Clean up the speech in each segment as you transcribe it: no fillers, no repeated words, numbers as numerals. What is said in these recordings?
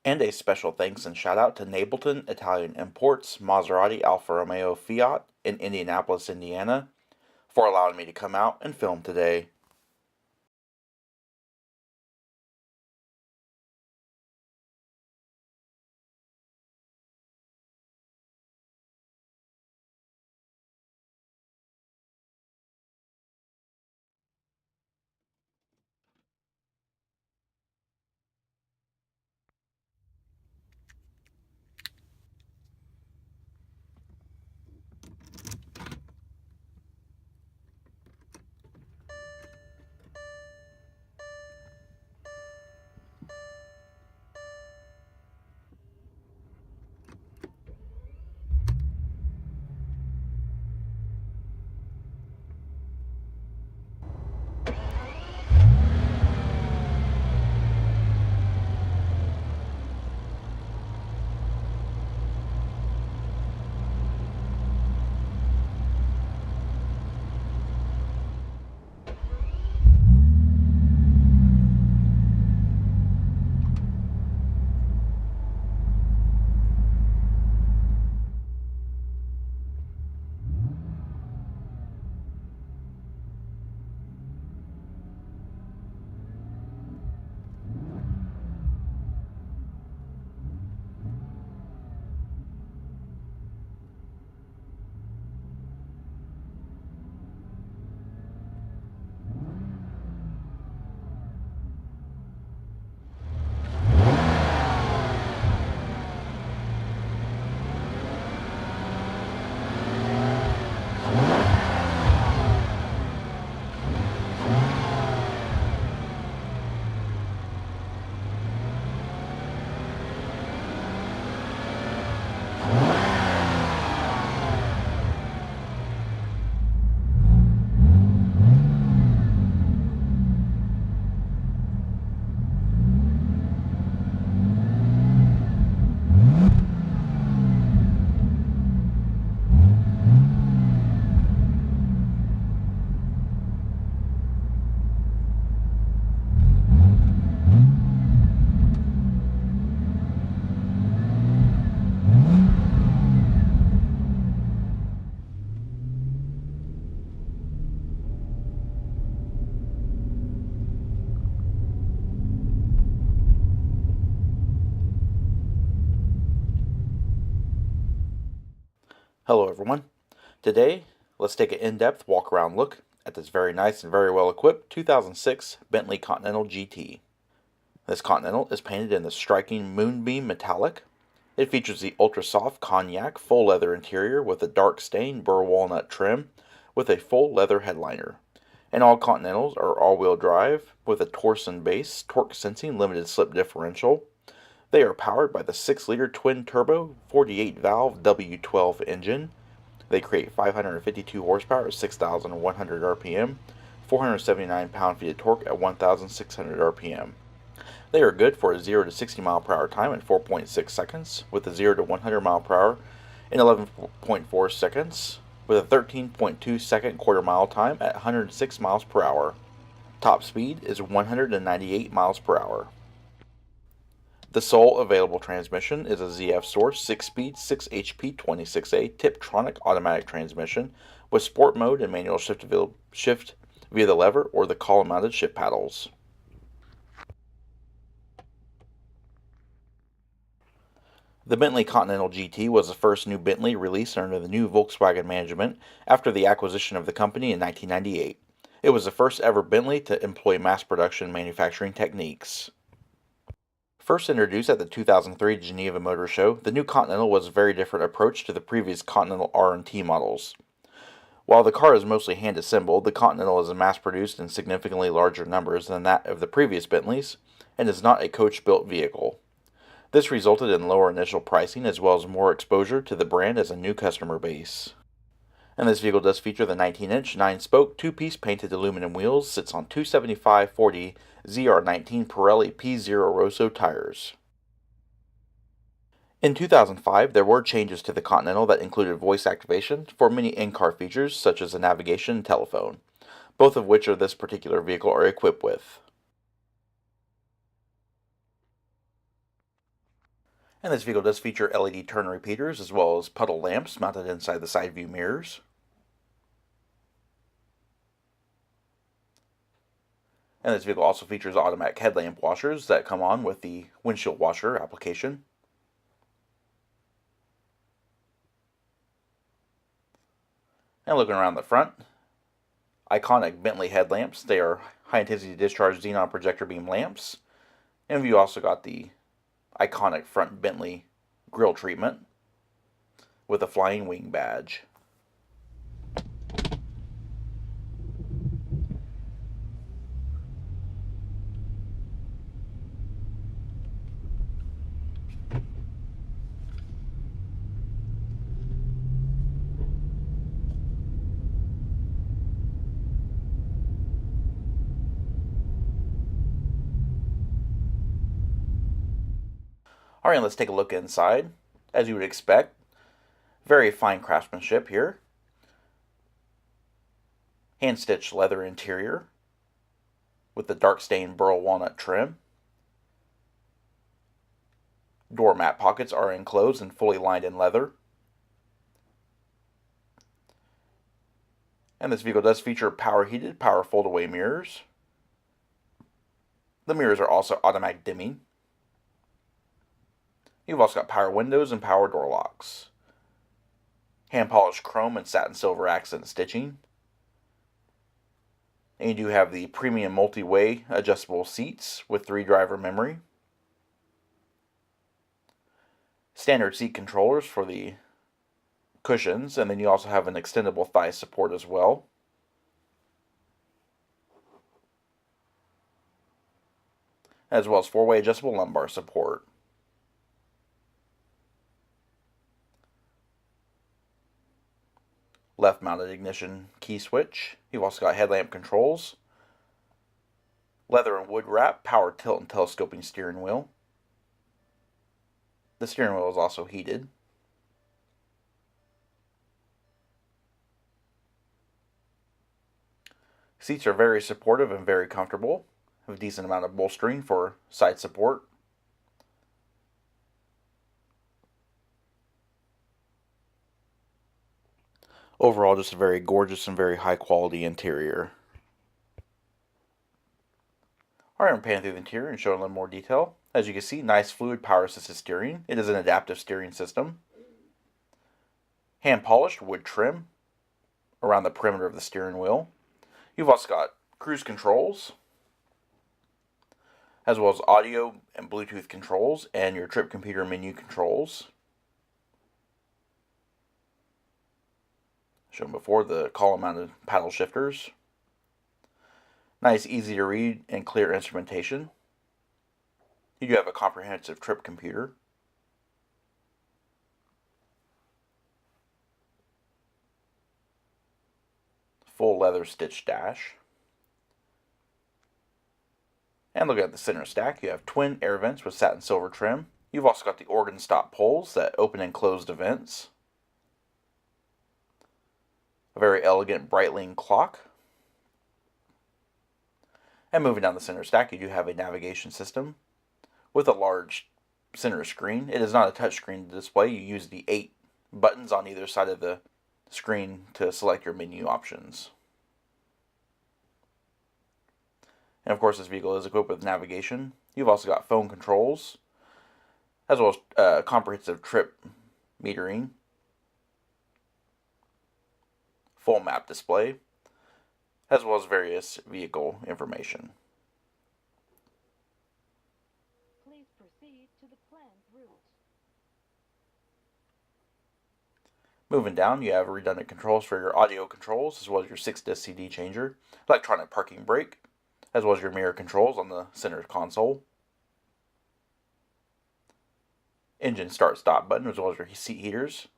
And a special thanks and shout out to Napleton Italian Imports, Maserati Alfa Romeo Fiat in Indianapolis, Indiana, for allowing me to come out and film today. Hello everyone. Today, let's take an in-depth walk-around look at this very nice and very well-equipped 2006 Bentley Continental GT. This Continental is painted in the striking Moonbeam metallic. It features the ultra-soft Cognac full leather interior with a dark stained Burr Walnut trim with a full leather headliner. And all Continentals are all-wheel drive with a Torsen base torque-sensing limited slip differential. They are powered by the 6-liter twin-turbo 48-valve W12 engine. They create 552 horsepower at 6,100 RPM, 479 pound-feet of torque at 1,600 RPM. They are good for a 0 to 60 mile per hour time in 4.6 seconds, with a 0 to 100 mile per hour in 11.4 seconds, with a 13.2 second quarter mile time at 106 miles per hour. Top speed is 198 miles per hour. The sole available transmission is a ZF Source 6-speed 6 HP 26A Tiptronic automatic transmission with sport mode and manual shift via the lever or the column-mounted shift paddles. The Bentley Continental GT was the first new Bentley released under the new Volkswagen management after the acquisition of the company in 1998. It was the first ever Bentley to employ mass production manufacturing techniques. First introduced at the 2003 Geneva Motor Show, the new Continental was a very different approach to the previous Continental R&T models. While the car is mostly hand-assembled, the Continental is mass-produced in significantly larger numbers than that of the previous Bentleys, and is not a coach-built vehicle. This resulted in lower initial pricing as well as more exposure to the brand as a new customer base. And this vehicle does feature the 19-inch 9-spoke 2-piece painted aluminum wheels, sits on 275/40 ZR19 Pirelli P0 Rosso tires. In 2005, there were changes to the Continental that included voice activation for many in-car features such as the navigation and telephone, both of which this particular vehicle are equipped with. And this vehicle does feature LED turn repeaters as well as puddle lamps mounted inside the side view mirrors. And this vehicle also features automatic headlamp washers that come on with the windshield washer application. And looking around the front, iconic Bentley headlamps. They are high-intensity discharge xenon projector beam lamps. And you also got the iconic front Bentley grille treatment with a flying wing badge. Alright, let's take a look inside. As you would expect, very fine craftsmanship here. Hand-stitched leather interior with the dark stained Burr walnut trim. Door mat pockets are enclosed and fully lined in leather. And this vehicle does feature power heated, power fold-away mirrors. The mirrors are also automatic dimming. You've also got power windows and power door locks. Hand-polished chrome and satin silver accent stitching. And you do have the premium multi-way adjustable seats with 3-driver memory. Standard seat controllers for the cushions, and then you also have an extendable thigh support as well. As well as 4-way adjustable lumbar support. Left-mounted ignition key switch. You've also got headlamp controls. Leather and wood wrap, power tilt and telescoping steering wheel. The steering wheel is also heated. Seats are very supportive and very comfortable. Have a decent amount of bolstering for side support. Overall, just a very gorgeous and very high quality interior. Alright, I'm panning through the interior and showing a little more detail. As you can see, nice fluid power assisted steering. It is an adaptive steering system. Hand polished wood trim around the perimeter of the steering wheel. You've also got cruise controls, as well as audio and Bluetooth controls and your trip computer menu controls. Shown before, the column-mounted paddle shifters. Nice, easy to read and clear instrumentation. You do have a comprehensive trip computer. Full leather stitched dash. And looking at the center stack, you have twin air vents with satin silver trim. You've also got the organ stop pulls that open and close the vents. A very elegant Breitling clock. And moving down the center stack, you do have a navigation system with a large center screen. It is not a touchscreen display. You use the 8 buttons on either side of the screen to select your menu options. And of course, this vehicle is equipped with navigation. You've also got phone controls, as well as comprehensive trip metering, full map display, as well as various vehicle information. Please proceed to the planned route. Moving down, you have redundant controls for your audio controls, as well as your 6-disc CD changer, electronic parking brake, as well as your mirror controls on the center console. Engine start-stop button, as well as your seat heaters.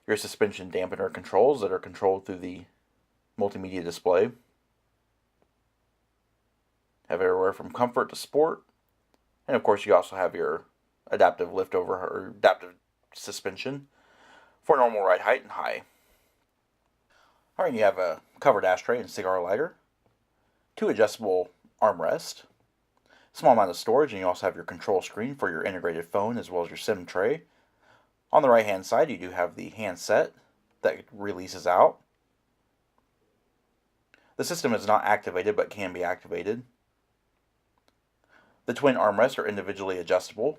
Your suspension dampener controls that are controlled through the multimedia display. Have everywhere from comfort to sport. And of course, you also have your adaptive liftover or adaptive suspension for normal ride height and high. Alright, you have a covered ashtray and cigar lighter, 2 adjustable armrests, Small amount of storage, and you also have your control screen for your integrated phone as well as your SIM tray. On the right hand side, you do have the handset that releases out. The system is not activated but can be activated. The twin armrests are individually adjustable.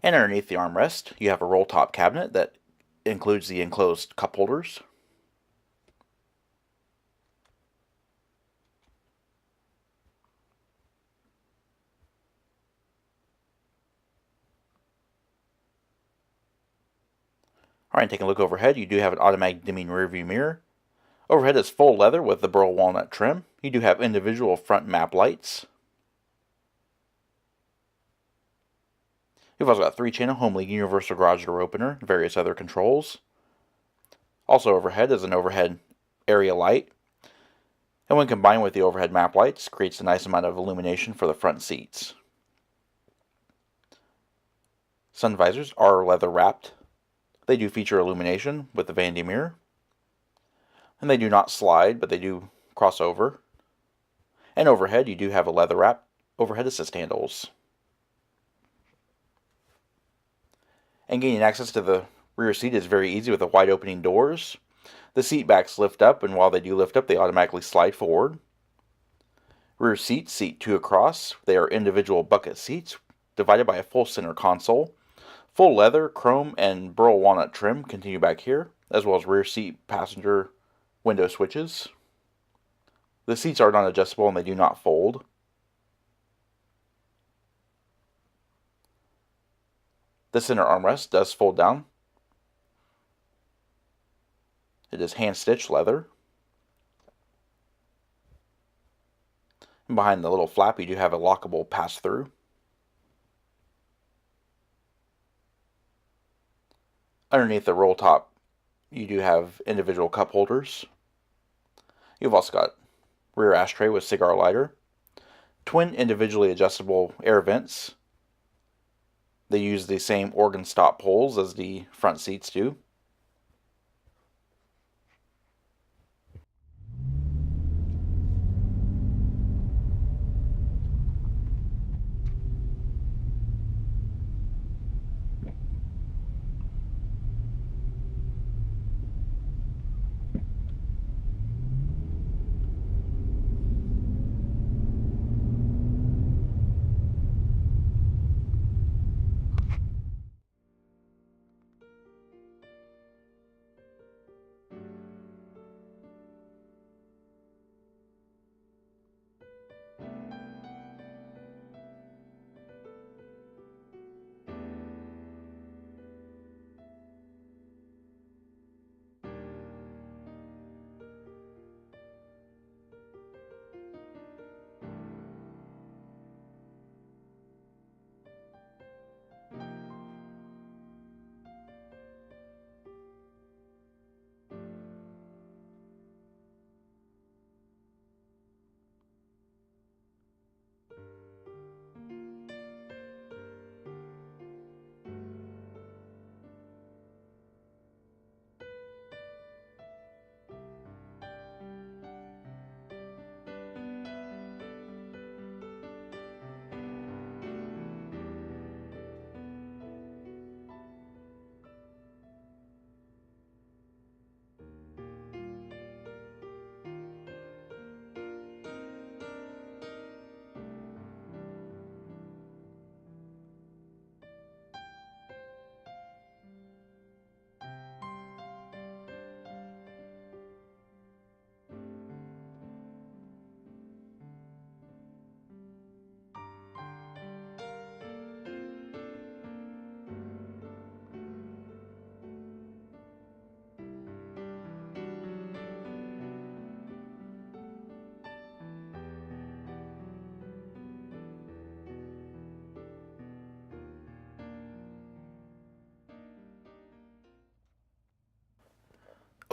And underneath the armrest, you have a roll top cabinet that includes the enclosed cup holders. Alright, taking a look overhead, you do have an automatic dimming rearview mirror. Overhead is full leather with the Burr walnut trim. You do have individual front map lights. You've also got 3-channel Home League universal garage door opener and various other controls. Also overhead is an overhead area light. And when combined with the overhead map lights, creates a nice amount of illumination for the front seats. Sun visors are leather wrapped. They do feature illumination with the vanity mirror. And they do not slide, but they do cross over. And overhead, you do have a leather wrap overhead assist handles. And gaining access to the rear seat is very easy with the wide opening doors. The seat backs lift up, and while they do lift up, they automatically slide forward. Rear seats, seat 2 across. They are individual bucket seats divided by a full center console. Full leather, chrome, and Burr walnut trim continue back here, as well as rear seat passenger window switches. The seats are not adjustable and they do not fold. The center armrest does fold down. It is hand-stitched leather. And behind the little flap, you do have a lockable pass-through. Underneath the roll top, you do have individual cup holders. You've also got rear ashtray with cigar lighter. Twin individually adjustable air vents. They use the same organ stop poles as the front seats do.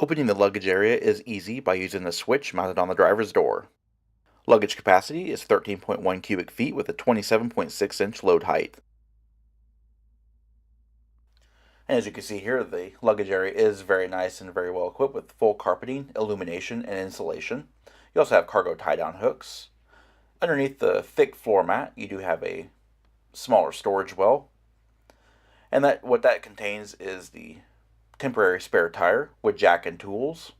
Opening the luggage area is easy by using the switch mounted on the driver's door. Luggage capacity is 13.1 cubic feet with a 27.6-inch load height. And as you can see here, the luggage area is very nice and very well equipped with full carpeting, illumination, and insulation. You also have cargo tie-down hooks. Underneath the thick floor mat, you do have a smaller storage well, and what that contains is the temporary spare tire with jack and tools.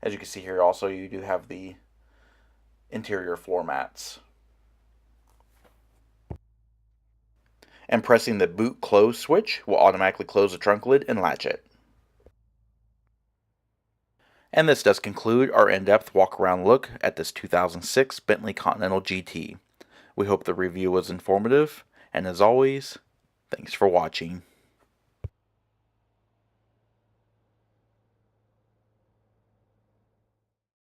As you can see here also, you do have the interior floor mats. And pressing the boot close switch will automatically close the trunk lid and latch it. And this does conclude our in-depth walk-around look at this 2006 Bentley Continental GT. We hope the review was informative, and as always, thanks for watching.